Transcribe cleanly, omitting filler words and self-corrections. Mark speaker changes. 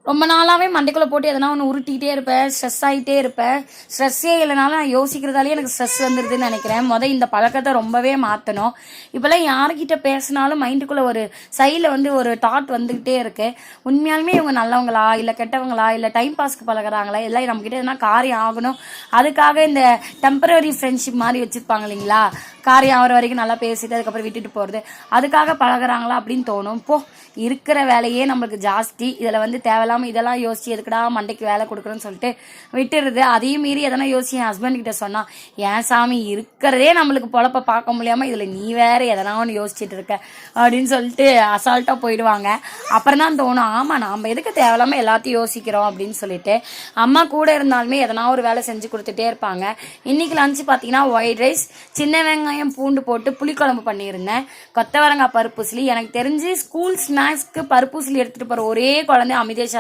Speaker 1: ரொம்ப நாளாகவே மண்டைக்குள்ளே போட்டு எதனா ஒன்று உருட்டிகிட்டே இருப்பேன், ஸ்ட்ரெஸ் ஆகிட்டே இருப்பேன். ஸ்ட்ரெஸ்ஸே இல்லைனாலும் நான் யோசிக்கிறதாலே எனக்கு ஸ்ட்ரெஸ் வந்துடுதுன்னு நினைக்கிறேன். இந்த பழக்கத்தை ரொம்பவே மாற்றணும். இப்போல்லாம் யார்கிட்ட பேசினாலும் மைண்டுக்குள்ளே ஒரு சைடில் ஒரு தாட் வந்துக்கிட்டே இருக்கு. உண்மையாலுமே இவங்க நல்லவங்களா இல்லை கெட்டவங்களா இல்லை டைம் பாஸ்க்கு பழகிறாங்களா, எல்லாம் நம்மக்கிட்ட எதனா காரியம் ஆகணும் அதுக்காக இந்த டெம்பரரி ஃப்ரெண்ட்ஷிப் மாதிரி வச்சுருப்பாங்க இல்லைங்களா, காரியம் ஆகிற வரைக்கும் நல்லா பேசிட்டு அதுக்கப்புறம் விட்டுட்டு போகிறது, அதுக்காக பழகிறாங்களா அப்படின்னு தோணும். இருக்கிற வேலையே நம்மளுக்கு ஜாஸ்தி, இதில் தேவையில்லாமல் இதெல்லாம் யோசிச்சு எதுக்கடா மண்டைக்கு வேலை கொடுக்குறோன்னு சொல்லிட்டு விட்டுடுது. அதையும் மீறி எதனா யோசிச்சு என் ஹஸ்பண்ட் கிட்ட சொன்னா, ஏன் சாமி இருக்கிறதே நம்மளுக்கு பொழப்ப பார்க்க முடியாமல் இதில் நீ வேற எதனா ஒன்று யோசிச்சுட்டு இருக்க அப்படின்னு சொல்லிட்டு அசால்ட்டாக போயிடுவாங்க. அப்புறம் தான் தோணும், ஆமாம் நாம் எதுக்கு தேவையில்லாமல் எல்லாத்தையும் யோசிக்கிறோம் அப்படின்னு சொல்லிட்டு. அம்மா கூட இருந்தாலுமே எதனா ஒரு வேலை செஞ்சு கொடுத்துட்டே இருப்பாங்க. இன்னைக்கு லஞ்சு பார்த்தீங்கன்னா ஒயிட் ரைஸ், சின்ன வெங்காயம் பூண்டு போட்டு புளிக்குழம்பு பண்ணியிருந்தேன், கொத்தவரங்காய் பருப்புசிலி. எனக்கு தெரிஞ்சு ஸ்கூல் ஸ்நாக்ஸ்க்கு பருப்புசிலி எடுத்துகிட்டு போகிற ஒரே குழந்தை அமிதேஷா